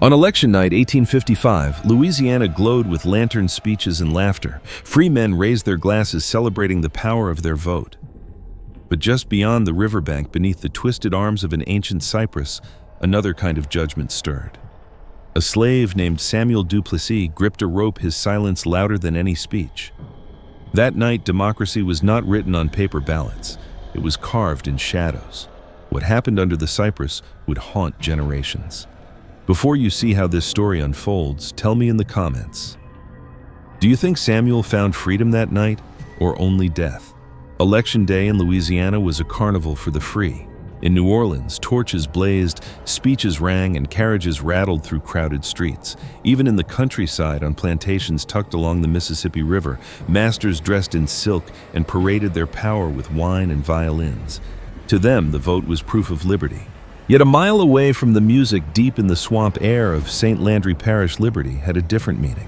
On election night 1855, Louisiana glowed with lantern speeches and laughter. Free men raised their glasses celebrating the power of their vote. But just beyond the riverbank, beneath the twisted arms of an ancient cypress, another kind of judgment stirred. A slave named Samuel Duplessis gripped a rope, his silence louder than any speech. That night, democracy was not written on paper ballots. It was carved in shadows. What happened under the cypress would haunt generations. Before you see how this story unfolds, tell me in the comments. Do you think Samuel found freedom that night, or only death? Election day in Louisiana was a carnival for the free. In New Orleans, torches blazed, speeches rang, and carriages rattled through crowded streets. Even in the countryside, on plantations tucked along the Mississippi River, masters dressed in silk and paraded their power with wine and violins. To them, the vote was proof of liberty. Yet a mile away from the music, deep in the swamp air of St. Landry Parish, liberty had a different meaning.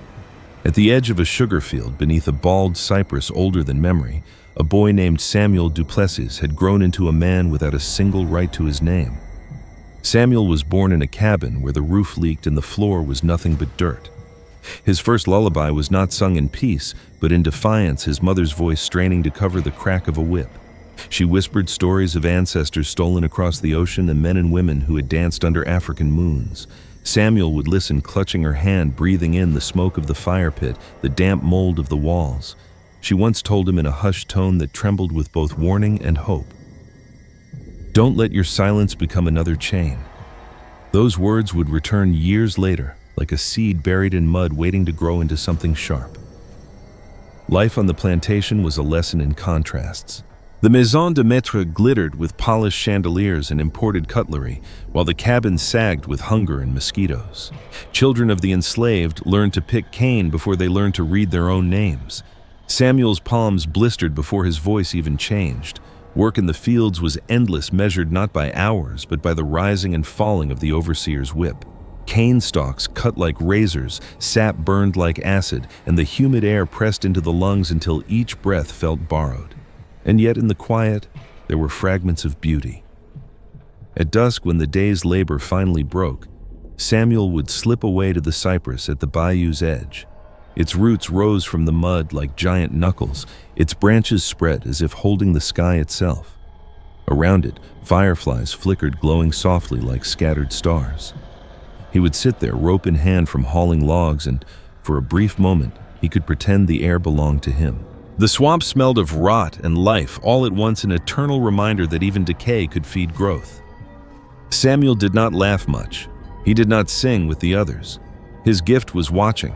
At the edge of a sugar field, beneath a bald cypress older than memory, a boy named Samuel Duplessis had grown into a man without a single right to his name. Samuel was born in a cabin where the roof leaked and the floor was nothing but dirt. His first lullaby was not sung in peace, but in defiance, his mother's voice straining to cover the crack of a whip. She whispered stories of ancestors stolen across the ocean and men and women who had danced under African moons. Samuel would listen, clutching her hand, breathing in the smoke of the fire pit, the damp mold of the walls. She once told him in a hushed tone that trembled with both warning and hope, "Don't let your silence become another chain." Those words would return years later, like a seed buried in mud waiting to grow into something sharp. Life on the plantation was a lesson in contrasts. The maison de maître glittered with polished chandeliers and imported cutlery, while the cabin sagged with hunger and mosquitoes. Children of the enslaved learned to pick cane before they learned to read their own names. Samuel's palms blistered before his voice even changed. Work in the fields was endless, measured not by hours, but by the rising and falling of the overseer's whip. Cane stalks cut like razors, sap burned like acid, and the humid air pressed into the lungs until each breath felt borrowed. And yet in the quiet, there were fragments of beauty. At dusk, when the day's labor finally broke, Samuel would slip away to the cypress at the bayou's edge. Its roots rose from the mud like giant knuckles, its branches spread as if holding the sky itself. Around it, fireflies flickered, glowing softly like scattered stars. He would sit there, rope in hand from hauling logs, and for a brief moment, he could pretend the air belonged to him. The swamp smelled of rot and life, all at once an eternal reminder that even decay could feed growth. Samuel did not laugh much. He did not sing with the others. His gift was watching.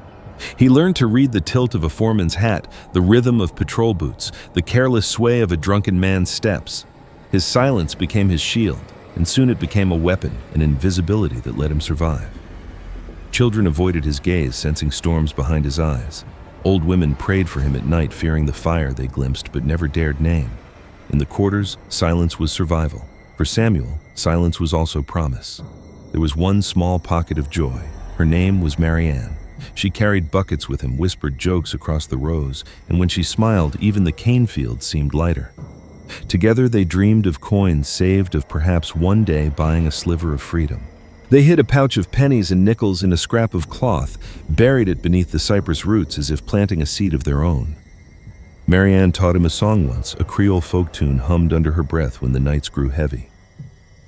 He learned to read the tilt of a foreman's hat, the rhythm of patrol boots, the careless sway of a drunken man's steps. His silence became his shield, and soon it became a weapon, an invisibility that let him survive. Children avoided his gaze, sensing storms behind his eyes. Old women prayed for him at night, fearing the fire they glimpsed but never dared name. In the quarters, silence was survival. For Samuel, silence was also promise. There was one small pocket of joy. Her name was Marianne. She carried buckets with him, whispered jokes across the rows, and when she smiled, even the cane fields seemed lighter. Together they dreamed of coins saved, of perhaps one day buying a sliver of freedom. They hid a pouch of pennies and nickels in a scrap of cloth, buried it beneath the cypress roots as if planting a seed of their own. Marianne taught him a song once, a Creole folk tune hummed under her breath when the nights grew heavy.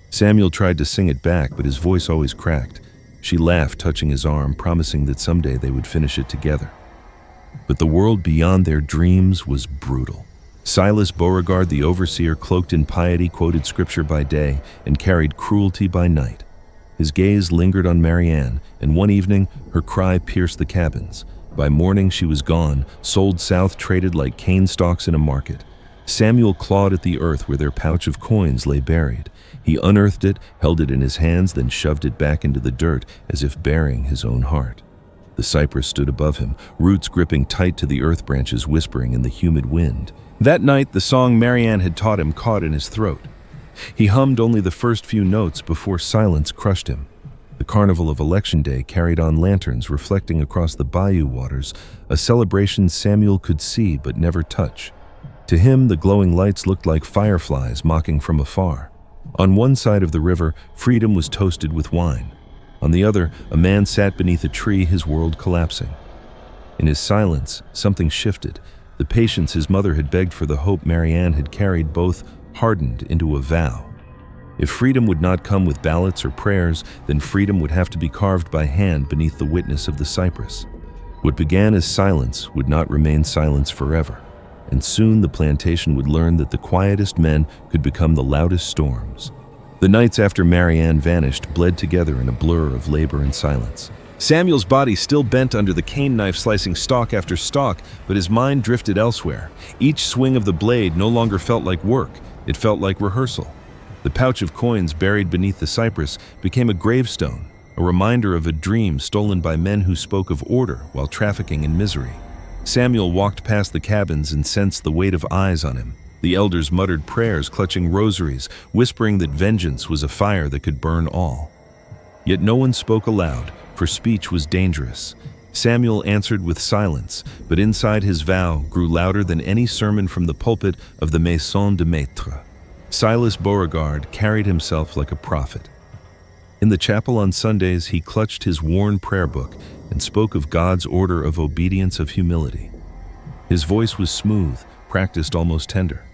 Samuel tried to sing it back, but his voice always cracked. She laughed, touching his arm, promising that someday they would finish it together. But the world beyond their dreams was brutal. Silas Beauregard, the overseer, cloaked in piety, quoted scripture by day and carried cruelty by night. His gaze lingered on Marianne, and one evening, her cry pierced the cabins. By morning, she was gone, sold south, traded like cane stalks in a market. Samuel clawed at the earth where their pouch of coins lay buried. He unearthed it, held it in his hands, then shoved it back into the dirt as if burying his own heart. The cypress stood above him, roots gripping tight to the earth branches, whispering in the humid wind. That night, the song Marianne had taught him caught in his throat. He hummed only the first few notes before silence crushed him. The carnival of Election Day carried on lanterns reflecting across the bayou waters, a celebration Samuel could see but never touch. To him, the glowing lights looked like fireflies mocking from afar. On one side of the river, freedom was toasted with wine. On the other, a man sat beneath a tree, his world collapsing. In his silence, something shifted. The patience his mother had begged for, the hope Marianne had carried, both hardened into a vow. If freedom would not come with ballots or prayers, then freedom would have to be carved by hand beneath the witness of the cypress. What began as silence would not remain silence forever, and soon the plantation would learn that the quietest men could become the loudest storms. The nights after Marianne vanished bled together in a blur of labor and silence. Samuel's body still bent under the cane knife, slicing stalk after stalk, but his mind drifted elsewhere. Each swing of the blade no longer felt like work, it felt like rehearsal. The pouch of coins buried beneath the cypress became a gravestone, a reminder of a dream stolen by men who spoke of order while trafficking in misery. Samuel walked past the cabins and sensed the weight of eyes on him. The elders muttered prayers, clutching rosaries, whispering that vengeance was a fire that could burn all. Yet no one spoke aloud, for speech was dangerous. Samuel answered with silence, but inside his vow grew louder than any sermon from the pulpit of the Maison de Maître. Silas Beauregard carried himself like a prophet. In the chapel on Sundays, he clutched his worn prayer book and spoke of God's order of obedience, of humility. His voice was smooth, practiced, almost tender.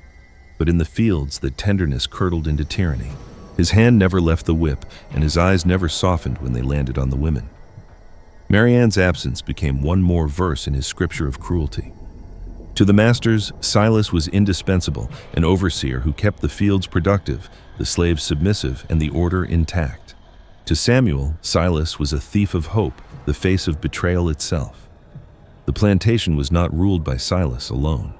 But in the fields, the tenderness curdled into tyranny. His hand never left the whip, and his eyes never softened when they landed on the women. Marianne's absence became one more verse in his scripture of cruelty. To the masters, Silas was indispensable, an overseer who kept the fields productive, the slaves submissive, and the order intact. To Samuel, Silas was a thief of hope, the face of betrayal itself. The plantation was not ruled by Silas alone.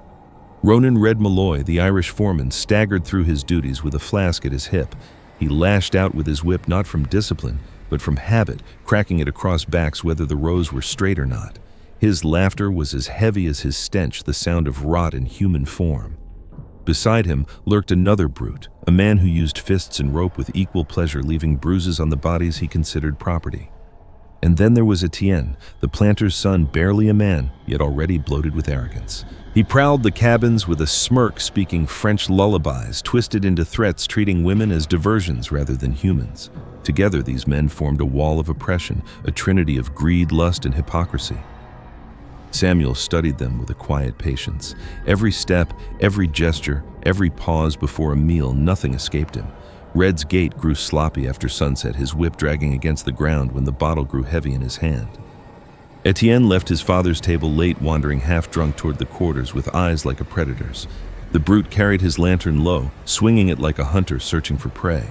Ronan Red Malloy, the Irish foreman, staggered through his duties with a flask at his hip. He lashed out with his whip not from discipline, but from habit, cracking it across backs whether the rows were straight or not. His laughter was as heavy as his stench, the sound of rot in human form. Beside him lurked another brute, a man who used fists and rope with equal pleasure, leaving bruises on the bodies he considered property. And then there was Etienne, the planter's son, barely a man, yet already bloated with arrogance. He prowled the cabins with a smirk, speaking French lullabies, twisted into threats, treating women as diversions rather than humans. Together, these men formed a wall of oppression, a trinity of greed, lust, and hypocrisy. Samuel studied them with a quiet patience. Every step, every gesture, every pause before a meal, nothing escaped him. Red's gait grew sloppy after sunset, his whip dragging against the ground when the bottle grew heavy in his hand. Etienne left his father's table late, wandering half-drunk toward the quarters with eyes like a predator's. The brute carried his lantern low, swinging it like a hunter searching for prey.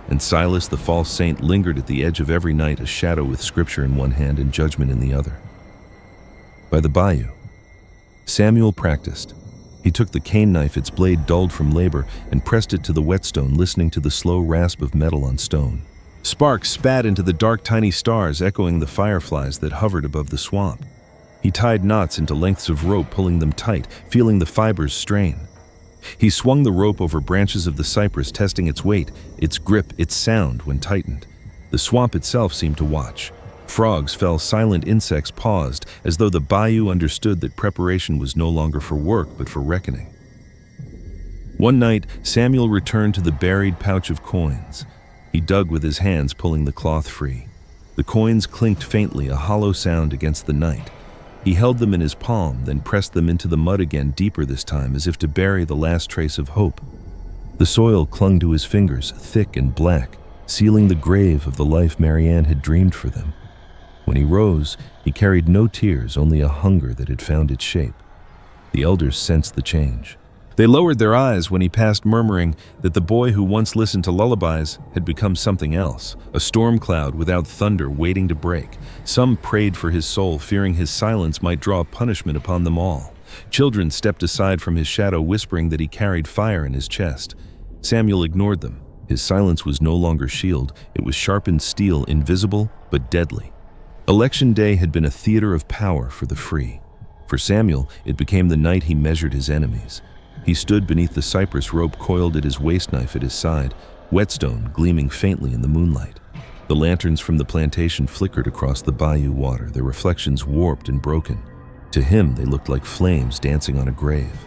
And Silas, the false saint, lingered at the edge of every night, a shadow with scripture in one hand and judgment in the other. By the bayou, Samuel practiced. He took the cane knife, its blade dulled from labor, and pressed it to the whetstone, listening to the slow rasp of metal on stone. Sparks spat into the dark, tiny stars, echoing the fireflies that hovered above the swamp. He tied knots into lengths of rope, pulling them tight, feeling the fibers strain. He swung the rope over branches of the cypress, testing its weight, its grip, its sound when tightened. The swamp itself seemed to watch. Frogs fell, silent insects paused, as though the bayou understood that preparation was no longer for work but for reckoning. One night, Samuel returned to the buried pouch of coins. He dug with his hands, pulling the cloth free. The coins clinked faintly, a hollow sound against the night. He held them in his palm, then pressed them into the mud again, deeper this time, as if to bury the last trace of hope. The soil clung to his fingers, thick and black, sealing the grave of the life Marianne had dreamed for them. When he rose, he carried no tears, only a hunger that had found its shape. The elders sensed the change. They lowered their eyes when he passed, murmuring that the boy who once listened to lullabies had become something else, a storm cloud without thunder waiting to break. Some prayed for his soul, fearing his silence might draw punishment upon them all. Children stepped aside from his shadow, whispering that he carried fire in his chest. Samuel ignored them. His silence was no longer shield, it was sharpened steel, invisible but deadly. Election day had been a theater of power for the free. For Samuel, it became the night he measured his enemies. He stood beneath the cypress, rope coiled at his waist, knife at his side, whetstone gleaming faintly in the moonlight. The lanterns from the plantation flickered across the bayou water, their reflections warped and broken. To him, they looked like flames dancing on a grave.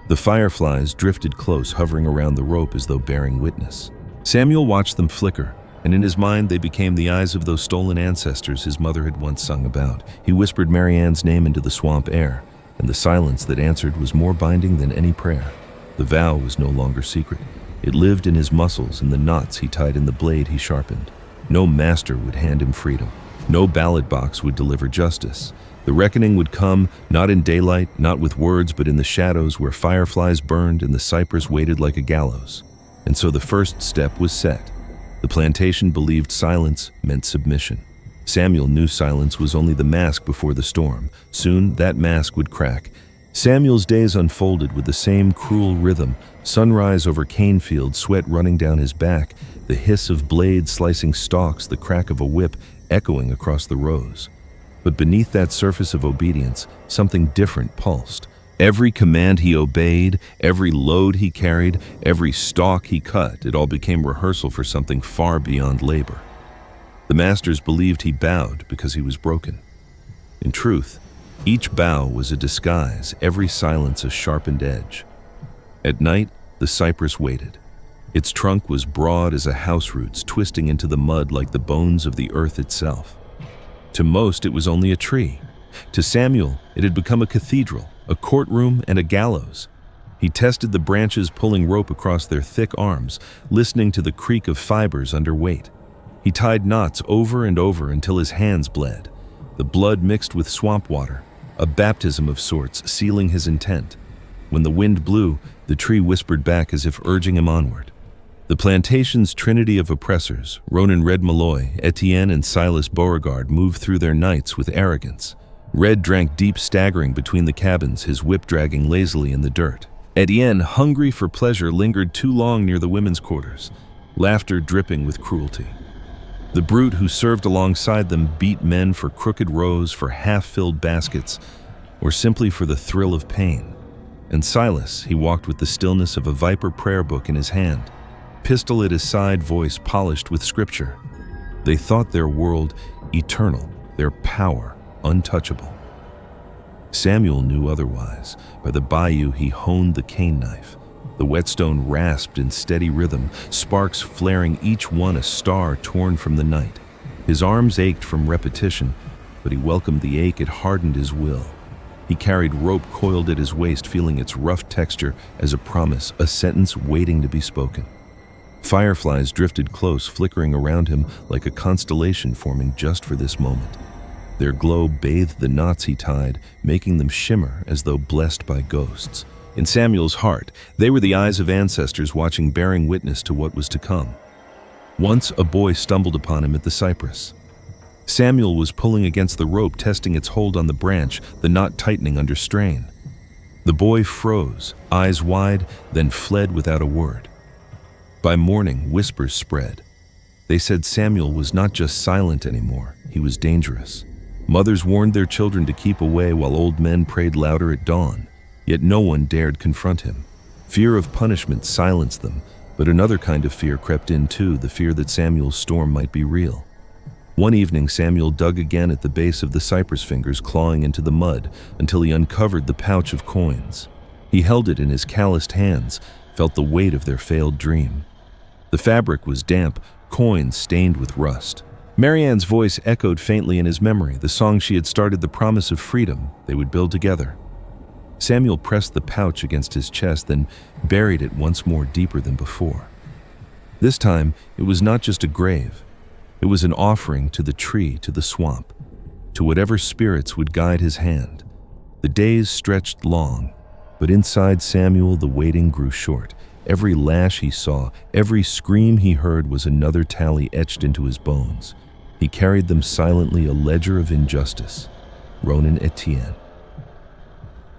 The fireflies drifted close, hovering around the rope as though bearing witness. Samuel watched them flicker, and in his mind they became the eyes of those stolen ancestors his mother had once sung about. He whispered Marianne's name into the swamp air, and the silence that answered was more binding than any prayer. The vow was no longer secret. It lived in his muscles and the knots he tied in the blade he sharpened. No master would hand him freedom. No ballot box would deliver justice. The reckoning would come, not in daylight, not with words, but in the shadows where fireflies burned and the cypress waited like a gallows. And so the first step was set. The plantation believed silence meant submission. Samuel knew silence was only the mask before the storm. Soon, that mask would crack. Samuel's days unfolded with the same cruel rhythm: sunrise over cane fields, sweat running down his back, the hiss of blades slicing stalks, the crack of a whip echoing across the rows. But beneath that surface of obedience, something different pulsed. Every command he obeyed, every load he carried, every stalk he cut, it all became rehearsal for something far beyond labor. The masters believed he bowed because he was broken. In truth, each bow was a disguise, every silence a sharpened edge. At night, the cypress waited. Its trunk was broad as a house root's, twisting into the mud like the bones of the earth itself. To most, it was only a tree. To Samuel, it had become a cathedral, a courtroom, and a gallows. He tested the branches, pulling rope across their thick arms, listening to the creak of fibers under weight. He tied knots over and over until his hands bled. The blood mixed with swamp water, a baptism of sorts, sealing his intent. When the wind blew, the tree whispered back as if urging him onward. The plantation's trinity of oppressors, Ronan Red Malloy, Etienne, and Silas Beauregard, moved through their nights with arrogance. Red drank deep, staggering between the cabins, his whip dragging lazily in the dirt. Etienne, hungry for pleasure, lingered too long near the women's quarters, laughter dripping with cruelty. The brute who served alongside them beat men for crooked rows, for half-filled baskets, or simply for the thrill of pain. And Silas, he walked with the stillness of a viper prayer book in his hand, pistol at his side, voice polished with scripture. They thought their world eternal, their power untouchable. Samuel knew otherwise. By the bayou he honed the cane knife. The whetstone rasped in steady rhythm, sparks flaring, each one a star torn from the night. His arms ached from repetition, but he welcomed the ache. It hardened his will. He carried rope coiled at his waist, feeling its rough texture as a promise, a sentence waiting to be spoken. Fireflies drifted close, flickering around him like a constellation forming just for this moment. Their glow bathed the knots he tied, making them shimmer as though blessed by ghosts. In Samuel's heart, they were the eyes of ancestors watching, bearing witness to what was to come. Once a boy stumbled upon him at the cypress. Samuel was pulling against the rope, testing its hold on the branch, the knot tightening under strain. The boy froze, eyes wide, then fled without a word. By morning, whispers spread. They said Samuel was not just silent anymore, he was dangerous. Mothers warned their children to keep away while old men prayed louder at dawn. Yet no one dared confront him. Fear of punishment silenced them, but another kind of fear crept in too, the fear that Samuel's storm might be real. One evening, Samuel dug again at the base of the cypress fingers, clawing into the mud until he uncovered the pouch of coins. He held it in his calloused hands, felt the weight of their failed dream. The fabric was damp, coins stained with rust. Marianne's voice echoed faintly in his memory, the song she had started, the promise of freedom they would build together. Samuel pressed the pouch against his chest, then buried it once more, deeper than before. This time, it was not just a grave. It was an offering to the tree, to the swamp, to whatever spirits would guide his hand. The days stretched long, but inside Samuel the waiting grew short. Every lash he saw, every scream he heard was another tally etched into his bones. He carried them silently, a ledger of injustice. Ronan, Etienne.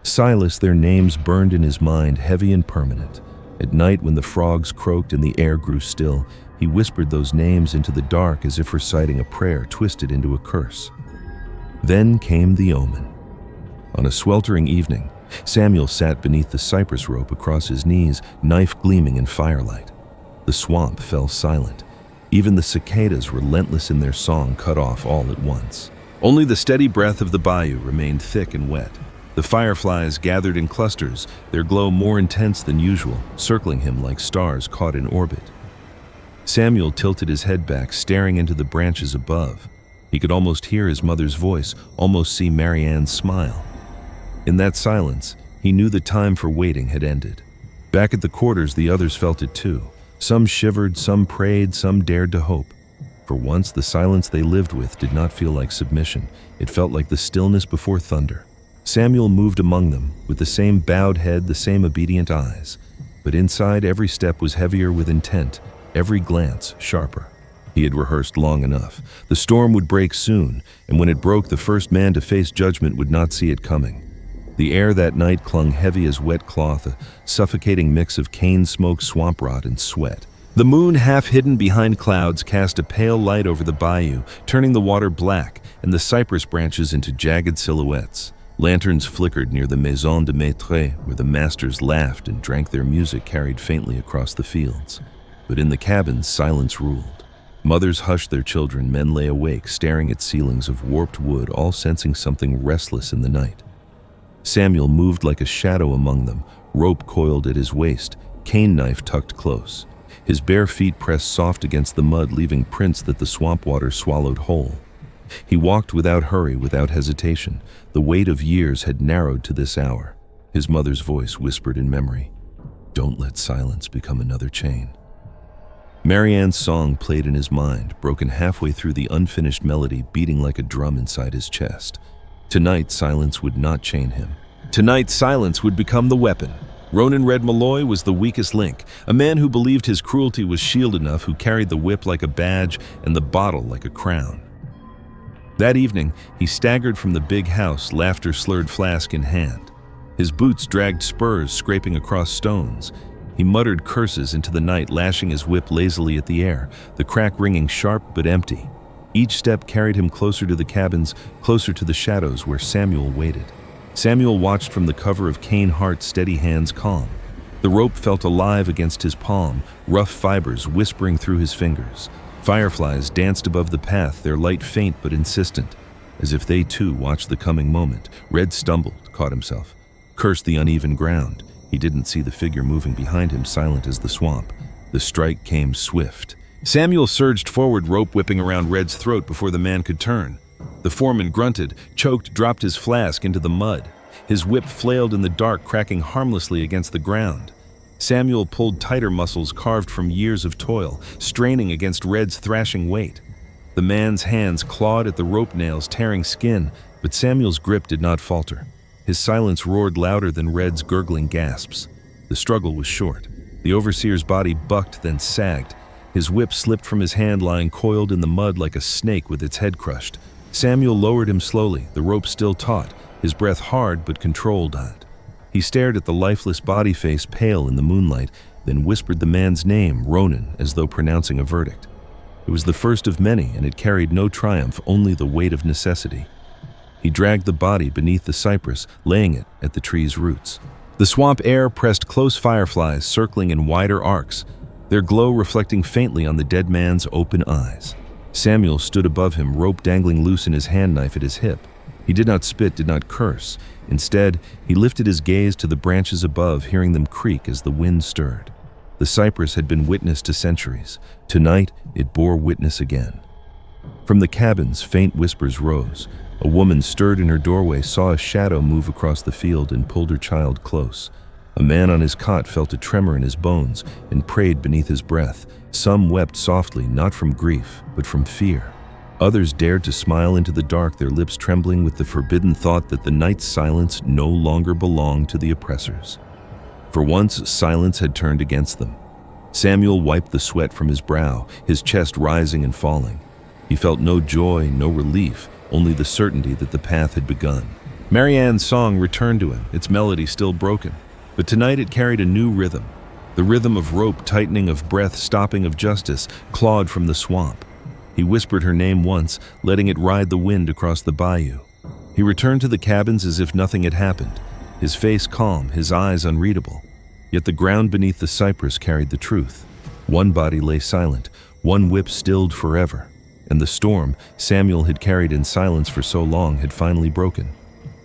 Silas, their names burned in his mind, heavy and permanent. At night, when the frogs croaked and the air grew still, he whispered those names into the dark as if reciting a prayer twisted into a curse. Then came the omen. On a sweltering evening, Samuel sat beneath the cypress rope across his knees, knife gleaming in firelight. The swamp fell silent. Even the cicadas, relentless in their song, cut off all at once. Only the steady breath of the bayou remained thick and wet. The fireflies gathered in clusters, their glow more intense than usual, circling him like stars caught in orbit. Samuel tilted his head back, staring into the branches above. He could almost hear his mother's voice, almost see Marianne's smile. In that silence, he knew the time for waiting had ended. Back at the quarters, the others felt it too. Some shivered, some prayed, some dared to hope. For once, the silence they lived with did not feel like submission. It felt like the stillness before thunder. Samuel moved among them, with the same bowed head, the same obedient eyes. But inside, every step was heavier with intent, every glance sharper. He had rehearsed long enough. The storm would break soon, and when it broke, the first man to face judgment would not see it coming. The air that night clung heavy as wet cloth, a suffocating mix of cane smoke, swamp rot, and sweat. The moon, half hidden behind clouds, cast a pale light over the bayou, turning the water black and the cypress branches into jagged silhouettes. Lanterns flickered near the Maison de Maître, where the masters laughed and drank their music carried faintly across the fields. But in the cabins, silence ruled. Mothers hushed their children, men lay awake, staring at ceilings of warped wood, all sensing something restless in the night. Samuel moved like a shadow among them, rope coiled at his waist, cane knife tucked close. His bare feet pressed soft against the mud, leaving prints that the swamp water swallowed whole. He walked without hurry, without hesitation. The weight of years had narrowed to this hour. His mother's voice whispered in memory, "Don't let silence become another chain." Marianne's song played in his mind, broken halfway through, the unfinished melody beating like a drum inside his chest. Tonight, silence would not chain him. Tonight, silence would become the weapon. Ronan Red Malloy was the weakest link, a man who believed his cruelty was shield enough, who carried the whip like a badge and the bottle like a crown. That evening, he staggered from the big house, laughter-slurred flask in hand. His boots dragged spurs scraping across stones. He muttered curses into the night, lashing his whip lazily at the air, the crack ringing sharp but empty. Each step carried him closer to the cabins, closer to the shadows where Samuel waited. Samuel watched from the cover of cane heart, steady hands calm. The rope felt alive against his palm, rough fibers whispering through his fingers. Fireflies danced above the path, their light faint but insistent, as if they too watched the coming moment. Red stumbled, caught himself, cursed the uneven ground. He didn't see the figure moving behind him, silent as the swamp. The strike came swift. Samuel surged forward, rope whipping around Red's throat before the man could turn. The foreman grunted, choked, dropped his flask into the mud. His whip flailed in the dark, cracking harmlessly against the ground. Samuel pulled tighter, muscles carved from years of toil, straining against Red's thrashing weight. The man's hands clawed at the rope nails, tearing skin, but Samuel's grip did not falter. His silence roared louder than Red's gurgling gasps. The struggle was short. The overseer's body bucked, then sagged. His whip slipped from his hand, lying coiled in the mud like a snake with its head crushed. Samuel lowered him slowly, the rope still taut, his breath hard but controlled on it. He stared at the lifeless body face, pale in the moonlight, then whispered the man's name, Ronan, as though pronouncing a verdict. It was the first of many, and it carried no triumph, only the weight of necessity. He dragged the body beneath the cypress, laying it at the tree's roots. The swamp air pressed close, fireflies circling in wider arcs, their glow reflecting faintly on the dead man's open eyes. Samuel stood above him, rope dangling loose in his hand knife at his hip. He did not spit, did not curse. Instead, he lifted his gaze to the branches above, hearing them creak as the wind stirred. The cypress had been witness to centuries. Tonight, it bore witness again. From the cabins, faint whispers rose. A woman stirred in her doorway, saw a shadow move across the field, and pulled her child close. A man on his cot felt a tremor in his bones and prayed beneath his breath. Some wept softly, not from grief, but from fear. Others dared to smile into the dark, their lips trembling with the forbidden thought that the night's silence no longer belonged to the oppressors. For once, silence had turned against them. Samuel wiped the sweat from his brow, his chest rising and falling. He felt no joy, no relief, only the certainty that the path had begun. Marianne's song returned to him, its melody still broken. But tonight it carried a new rhythm. The rhythm of rope tightening, of breath stopping, of justice clawed from the swamp. He whispered her name once, letting it ride the wind across the bayou. He returned to the cabins as if nothing had happened, his face calm, his eyes unreadable. Yet the ground beneath the cypress carried the truth. One body lay silent, one whip stilled forever, and the storm Samuel had carried in silence for so long had finally broken.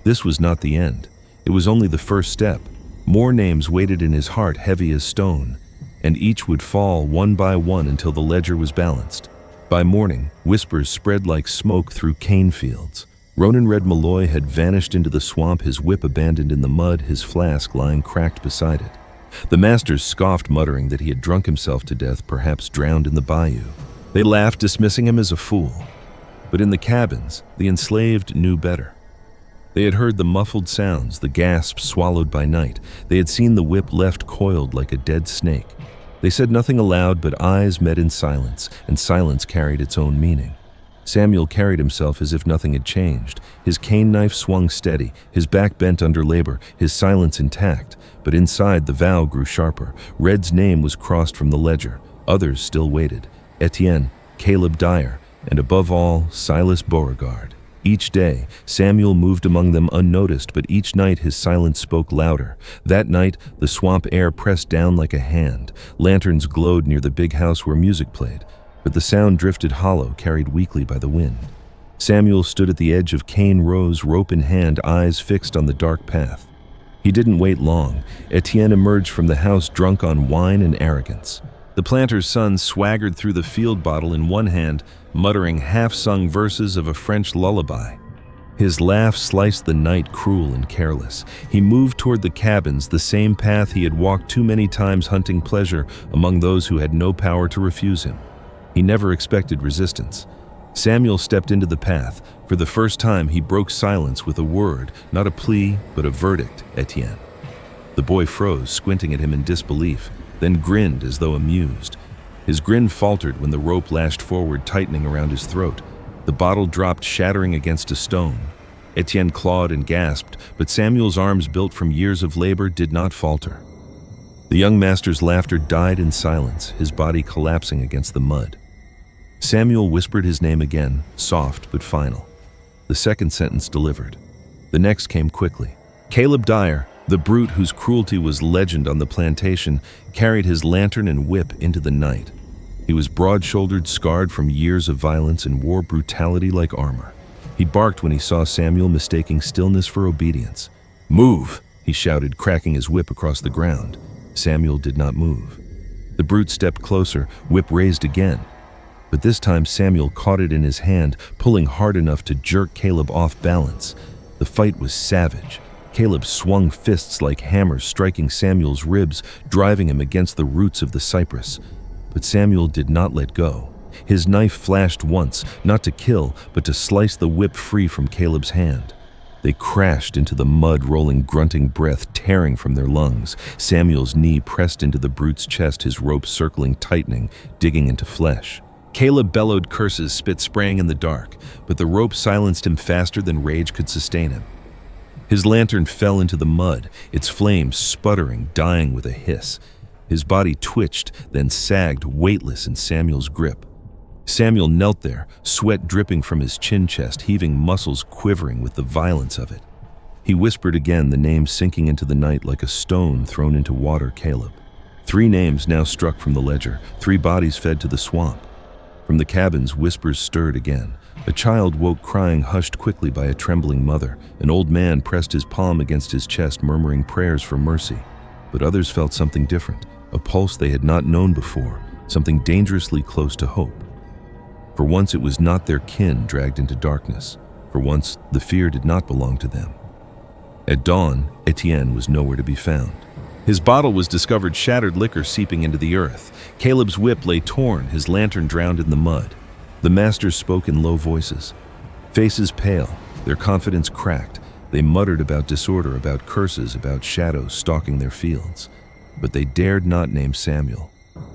This was not the end. It was only the first step. More names waited in his heart, heavy as stone, and each would fall one by one until the ledger was balanced. By morning, whispers spread like smoke through cane fields. Ronan Red Malloy had vanished into the swamp, his whip abandoned in the mud, his flask lying cracked beside it. The masters scoffed, muttering that he had drunk himself to death, perhaps drowned in the bayou. They laughed, dismissing him as a fool. But in the cabins, the enslaved knew better. They had heard the muffled sounds, the gasps swallowed by night. They had seen the whip left coiled like a dead snake. They said nothing aloud, but eyes met in silence, and silence carried its own meaning. Samuel carried himself as if nothing had changed. His cane knife swung steady, his back bent under labor, his silence intact. But inside, the vow grew sharper. Red's name was crossed from the ledger. Others still waited. Etienne, Caleb Dyer, and above all, Silas Beauregard. Each day, Samuel moved among them unnoticed, but each night his silence spoke louder. That night, the swamp air pressed down like a hand. Lanterns glowed near the big house where music played, but the sound drifted hollow, carried weakly by the wind. Samuel stood at the edge of Cane Rose, rope in hand, eyes fixed on the dark path. He didn't wait long. Etienne emerged from the house drunk on wine and arrogance. The planter's son swaggered through the field bottle in one hand, muttering half-sung verses of a French lullaby. His laugh sliced the night, cruel and careless. He moved toward the cabins, the same path he had walked too many times, hunting pleasure among those who had no power to refuse him. He never expected resistance. Samuel stepped into the path. For the first time, he broke silence with a word, not a plea, but a verdict. Etienne. The boy froze, squinting at him in disbelief, then grinned as though amused. His grin faltered when the rope lashed forward, tightening around his throat. The bottle dropped, shattering against a stone. Etienne clawed and gasped, but Samuel's arms, built from years of labor, did not falter. The young master's laughter died in silence, his body collapsing against the mud. Samuel whispered his name again, soft but final. The second sentence delivered. The next came quickly. Caleb Dyer, the brute whose cruelty was legend on the plantation, carried his lantern and whip into the night. He was broad-shouldered, scarred from years of violence, and wore brutality like armor. He barked when he saw Samuel, mistaking stillness for obedience. "Move!" he shouted, cracking his whip across the ground. Samuel did not move. The brute stepped closer, whip raised again. But this time Samuel caught it in his hand, pulling hard enough to jerk Caleb off balance. The fight was savage. Caleb swung fists like hammers, striking Samuel's ribs, driving him against the roots of the cypress. But Samuel did not let go. His knife flashed once, not to kill, but to slice the whip free from Caleb's hand. They crashed into the mud, rolling, grunting, breath tearing from their lungs. Samuel's knee pressed into the brute's chest, his rope circling, tightening, digging into flesh. Caleb bellowed curses, spit spraying in the dark, but the rope silenced him faster than rage could sustain him. His lantern fell into the mud, its flames sputtering, dying with a hiss. His body twitched, then sagged, weightless in Samuel's grip. Samuel knelt there, sweat dripping from his chin chest, heaving muscles quivering with the violence of it. He whispered again, the name sinking into the night like a stone thrown into water. Caleb. 3 names now struck from the ledger, 3 bodies fed to the swamp. From the cabins, whispers stirred again. A child woke crying, hushed quickly by a trembling mother. An old man pressed his palm against his chest, murmuring prayers for mercy. But others felt something different, a pulse they had not known before, something dangerously close to hope. For once it was not their kin dragged into darkness. For once the fear did not belong to them. At dawn, Etienne was nowhere to be found. His bottle was discovered, shattered liquor seeping into the earth. Caleb's whip lay torn, his lantern drowned in the mud. The masters spoke in low voices. Faces pale, their confidence cracked. They muttered about disorder, about curses, about shadows stalking their fields. But they dared not name Samuel.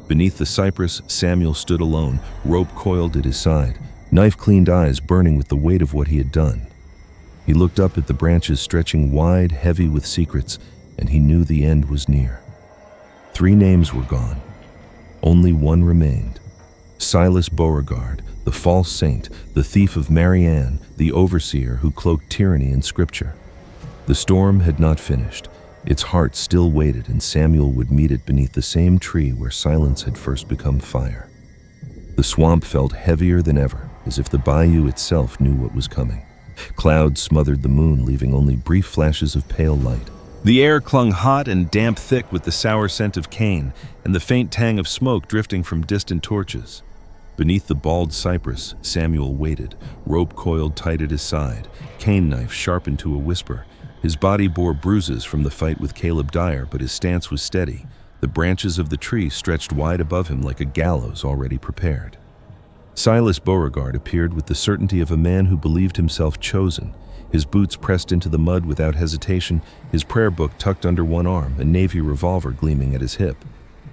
Beneath the cypress, Samuel stood alone, rope coiled at his side, knife-cleaned eyes burning with the weight of what he had done. He looked up at the branches stretching wide, heavy with secrets, and he knew the end was near. 3 names were gone. Only one remained. Silas Beauregard, the false saint, the thief of Marianne, the overseer who cloaked tyranny in Scripture. The storm had not finished. Its heart still waited, and Samuel would meet it beneath the same tree where silence had first become fire. The swamp felt heavier than ever, as if the bayou itself knew what was coming. Clouds smothered the moon, leaving only brief flashes of pale light. The air clung hot and damp thick with the sour scent of cane and the faint tang of smoke drifting from distant torches. Beneath the bald cypress, Samuel waited, rope coiled tight at his side, cane knife sharpened to a whisper. His body bore bruises from the fight with Caleb Dyer, but his stance was steady. The branches of the tree stretched wide above him like a gallows already prepared. Silas Beauregard appeared with the certainty of a man who believed himself chosen. His boots pressed into the mud without hesitation, his prayer book tucked under one arm, a Navy revolver gleaming at his hip.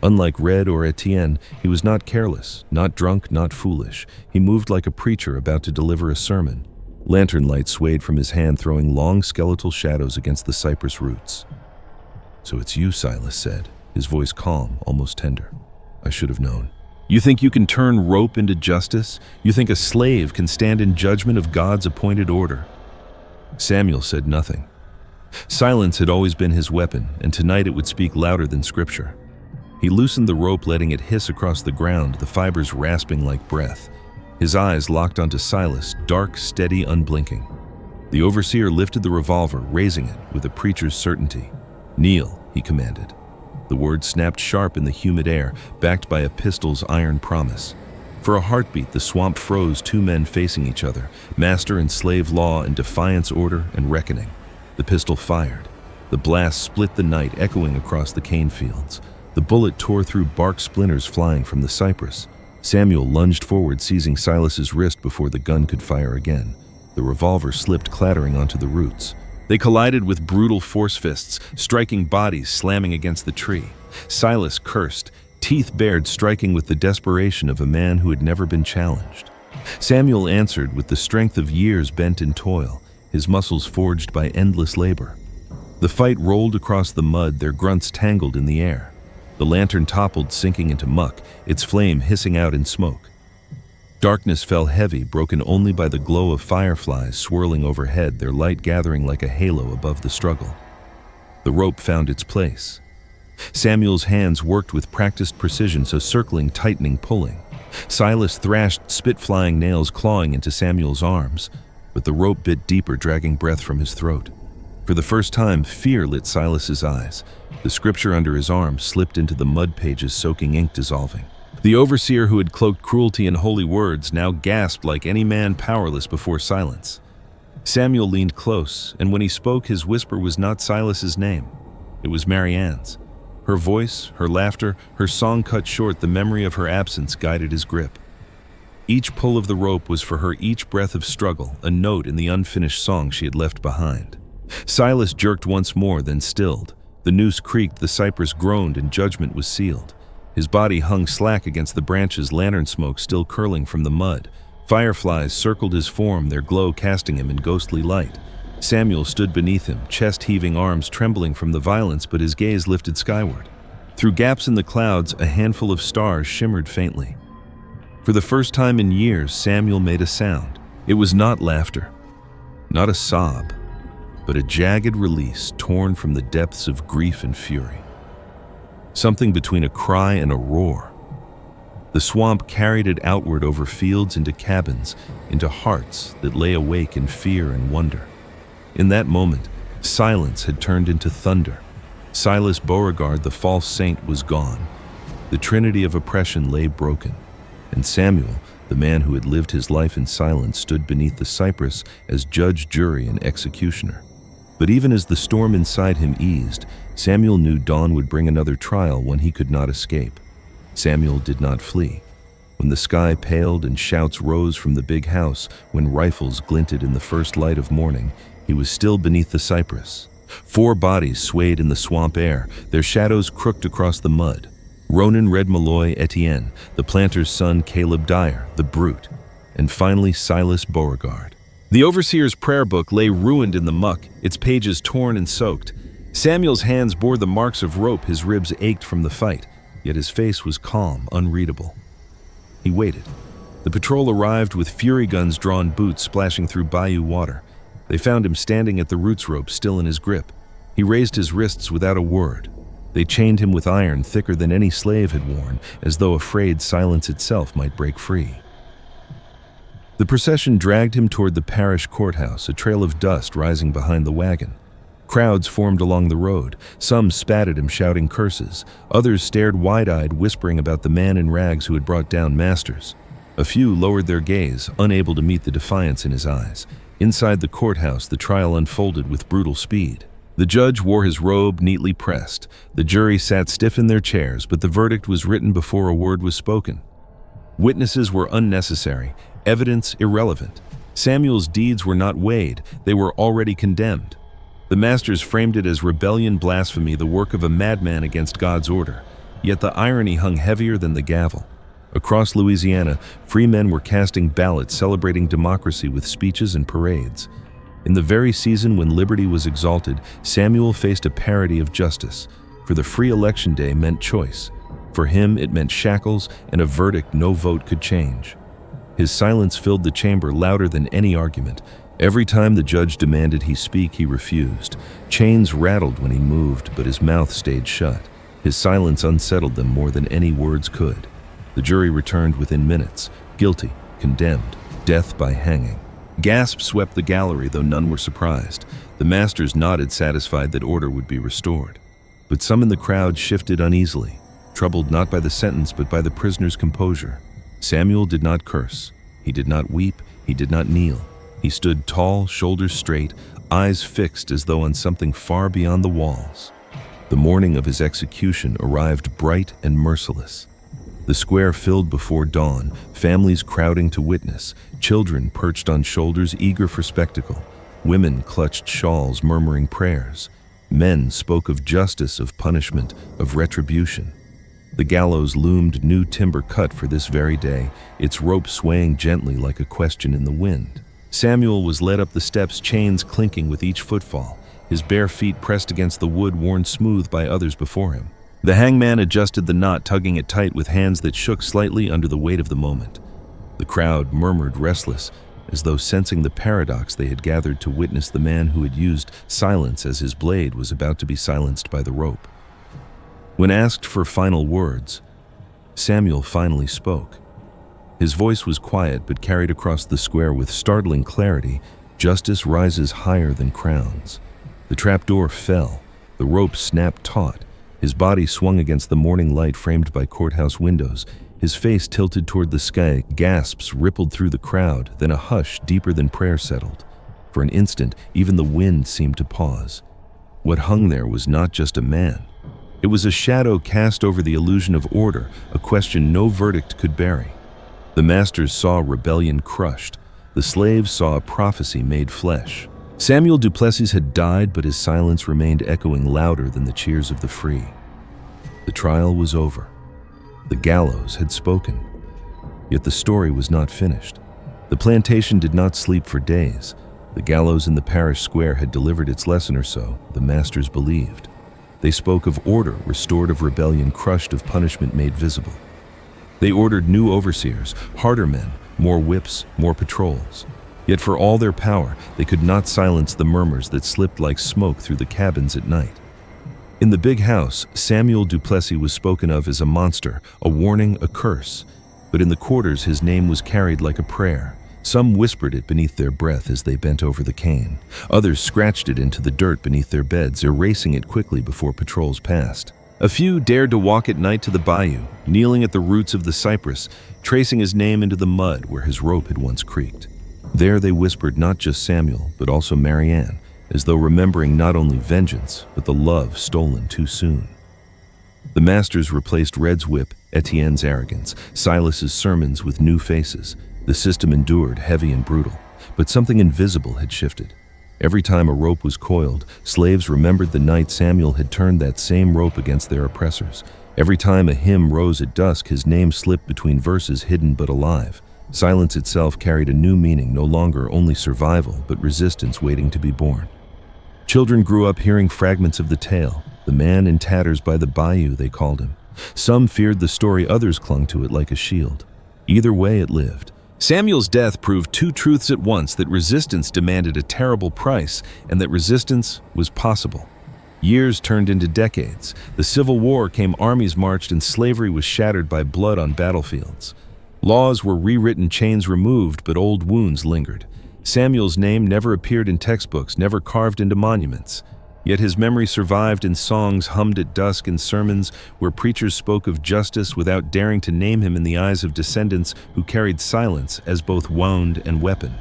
Unlike Red or Etienne, he was not careless, not drunk, not foolish. He moved like a preacher about to deliver a sermon. Lantern light swayed from his hand, throwing long skeletal shadows against the cypress roots. "So it's you," Silas said, his voice calm, almost tender. "I should have known. You think you can turn rope into justice? You think a slave can stand in judgment of God's appointed order?" Samuel said nothing. Silence had always been his weapon, and tonight it would speak louder than scripture. He loosened the rope, letting it hiss across the ground, the fibers rasping like breath. His eyes locked onto Silas, dark, steady, unblinking. The overseer lifted the revolver, raising it with a preacher's certainty. "Kneel," he commanded. The word snapped sharp in the humid air, backed by a pistol's iron promise. For a heartbeat, the swamp froze, two men facing each other, master and slave law and defiance, order and reckoning. The pistol fired. The blast split the night, echoing across the cane fields. The bullet tore through bark splinters flying from the cypress. Samuel lunged forward, seizing Silas's wrist before the gun could fire again. The revolver slipped, clattering onto the roots. They collided with brutal force fists, striking bodies slamming against the tree. Silas cursed, teeth bared, striking with the desperation of a man who had never been challenged. Samuel answered with the strength of years bent in toil, his muscles forged by endless labor. The fight rolled across the mud, their grunts tangled in the air. The lantern toppled, sinking into muck, its flame hissing out in smoke. Darkness fell heavy, broken only by the glow of fireflies swirling overhead, their light gathering like a halo above the struggle. The rope found its place. Samuel's hands worked with practiced precision, so circling, tightening, pulling. Silas thrashed, spit-flying nails clawing into Samuel's arms, but the rope bit deeper, dragging breath from his throat. For the first time, fear lit Silas's eyes. The scripture under his arm slipped into the mud pages, soaking ink, dissolving. The overseer who had cloaked cruelty in holy words now gasped like any man powerless before silence. Samuel leaned close, and when he spoke, his whisper was not Silas's name. It was Marianne's. Her voice, her laughter, her song cut short, the memory of her absence guided his grip. Each pull of the rope was for her, each breath of struggle, a note in the unfinished song she had left behind. Silas jerked once more, then stilled. The noose creaked, the cypress groaned, and judgment was sealed. His body hung slack against the branches, lantern smoke still curling from the mud. Fireflies circled his form, their glow casting him in ghostly light. Samuel stood beneath him, chest-heaving, arms trembling from the violence, but his gaze lifted skyward. Through gaps in the clouds, a handful of stars shimmered faintly. For the first time in years, Samuel made a sound. It was not laughter, not a sob, but a jagged release torn from the depths of grief and fury. Something between a cry and a roar. The swamp carried it outward over fields, into cabins, into hearts that lay awake in fear and wonder. In that moment, silence had turned into thunder. Silas Beauregard, the false saint, was gone. The trinity of oppression lay broken. And Samuel, the man who had lived his life in silence, stood beneath the cypress as judge, jury, and executioner. But even as the storm inside him eased, Samuel knew dawn would bring another trial, one he could not escape. Samuel did not flee. When the sky paled and shouts rose from the big house, when rifles glinted in the first light of morning, he was still beneath the cypress. 4 bodies swayed in the swamp air, their shadows crooked across the mud. Ronan Red Malloy Etienne, the planter's son Caleb Dyer, the brute, and finally Silas Beauregard. The overseer's prayer book lay ruined in the muck, its pages torn and soaked. Samuel's hands bore the marks of rope, his ribs ached from the fight, yet his face was calm, unreadable. He waited. The patrol arrived with fury guns drawn, boots splashing through bayou water. They found him standing at the roots rope, still in his grip. He raised his wrists without a word. They chained him with iron thicker than any slave had worn, as though afraid silence itself might break free. The procession dragged him toward the parish courthouse, a trail of dust rising behind the wagon. Crowds formed along the road. Some spat at him, shouting curses. Others stared wide-eyed, whispering about the man in rags who had brought down masters. A few lowered their gaze, unable to meet the defiance in his eyes. Inside the courthouse, the trial unfolded with brutal speed. The judge wore his robe neatly pressed. The jury sat stiff in their chairs, but the verdict was written before a word was spoken. Witnesses were unnecessary, evidence irrelevant. Samuel's deeds were not weighed, they were already condemned. The masters framed it as rebellion, blasphemy, the work of a madman against God's order. Yet the irony hung heavier than the gavel. Across Louisiana, free men were casting ballots celebrating democracy with speeches and parades. In the very season when liberty was exalted, Samuel faced a parody of justice. For the free election day meant choice. For him, it meant shackles and a verdict no vote could change. His silence filled the chamber louder than any argument. Every time the judge demanded he speak, he refused. Chains rattled when he moved, but his mouth stayed shut. His silence unsettled them more than any words could. The jury returned within minutes, guilty, condemned, death by hanging. Gasps swept the gallery, though none were surprised. The masters nodded, satisfied that order would be restored. But some in the crowd shifted uneasily, troubled not by the sentence but by the prisoner's composure. Samuel did not curse. He did not weep. He did not kneel. He stood tall, shoulders straight, eyes fixed as though on something far beyond the walls. The morning of his execution arrived bright and merciless. The square filled before dawn, families crowding to witness, children perched on shoulders eager for spectacle. Women clutched shawls, murmuring prayers. Men spoke of justice, of punishment, of retribution. The gallows loomed, new timber cut for this very day, its rope swaying gently like a question in the wind. Samuel was led up the steps, chains clinking with each footfall, his bare feet pressed against the wood worn smooth by others before him. The hangman adjusted the knot, tugging it tight with hands that shook slightly under the weight of the moment. The crowd murmured, restless, as though sensing the paradox. They had gathered to witness the man who had used silence as his blade was about to be silenced by the rope. When asked for final words, Samuel finally spoke. His voice was quiet but carried across the square with startling clarity. Justice rises higher than crowns. The trapdoor fell. The rope snapped taut. His body swung against the morning light framed by courthouse windows. His face tilted toward the sky. Gasps rippled through the crowd, then a hush deeper than prayer settled. For an instant, even the wind seemed to pause. What hung there was not just a man. It was a shadow cast over the illusion of order, a question no verdict could bury. The masters saw rebellion crushed. The slaves saw a prophecy made flesh. Samuel Duplessis had died, but his silence remained echoing louder than the cheers of the free. The trial was over. The gallows had spoken. Yet the story was not finished. The plantation did not sleep for days. The gallows in the parish square had delivered its lesson, or so the masters believed. They spoke of order restored, of rebellion crushed, of punishment made visible. They ordered new overseers, harder men, more whips, more patrols. Yet for all their power, they could not silence the murmurs that slipped like smoke through the cabins at night. In the big house, Samuel Duplessis was spoken of as a monster, a warning, a curse. But in the quarters, his name was carried like a prayer. Some whispered it beneath their breath as they bent over the cane. Others scratched it into the dirt beneath their beds, erasing it quickly before patrols passed. A few dared to walk at night to the bayou, kneeling at the roots of the cypress, tracing his name into the mud where his rope had once creaked. There they whispered not just Samuel, but also Marianne, as though remembering not only vengeance, but the love stolen too soon. The masters replaced Red's whip, Etienne's arrogance, Silas's sermons with new faces. The system endured, heavy and brutal, but something invisible had shifted. Every time a rope was coiled, slaves remembered the night Samuel had turned that same rope against their oppressors. Every time a hymn rose at dusk, his name slipped between verses hidden but alive. Silence itself carried a new meaning, no longer only survival, but resistance waiting to be born. Children grew up hearing fragments of the tale, the man in tatters by the bayou, they called him. Some feared the story, others clung to it like a shield. Either way, it lived. Samuel's death proved two truths at once: that resistance demanded a terrible price, and that resistance was possible. Years turned into decades. The Civil War came, armies marched, and slavery was shattered by blood on battlefields. Laws were rewritten, chains removed, but old wounds lingered. Samuel's name never appeared in textbooks, never carved into monuments. Yet his memory survived in songs hummed at dusk and sermons where preachers spoke of justice without daring to name him in the eyes of descendants who carried silence as both wound and weapon.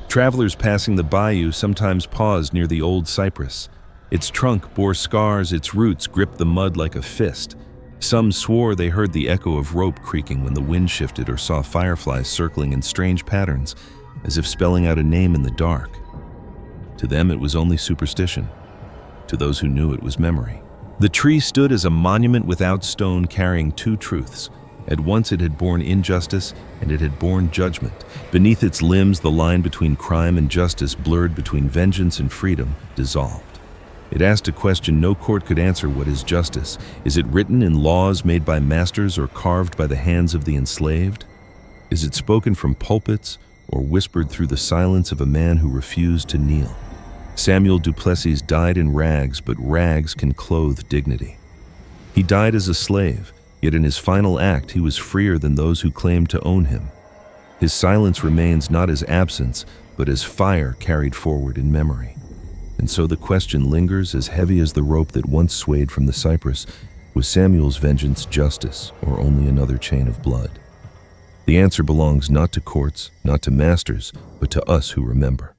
Travelers passing the bayou sometimes paused near the old cypress. Its trunk bore scars, its roots gripped the mud like a fist. Some swore they heard the echo of rope creaking when the wind shifted or saw fireflies circling in strange patterns, as if spelling out a name in the dark. To them it was only superstition. To those who knew, it was memory. The tree stood as a monument without stone, carrying two truths. At once it had borne injustice, and it had borne judgment. Beneath its limbs, the line between crime and justice, blurred between vengeance and freedom, dissolved. It asked a question no court could answer: what is justice? Is it written in laws made by masters or carved by the hands of the enslaved? Is it spoken from pulpits or whispered through the silence of a man who refused to kneel? Samuel Duplessis died in rags, but rags can clothe dignity. He died as a slave, yet in his final act he was freer than those who claimed to own him. His silence remains not as absence, but as fire carried forward in memory. And so the question lingers, as heavy as the rope that once swayed from the cypress: was Samuel's vengeance justice, or only another chain of blood? The answer belongs not to courts, not to masters, but to us who remember.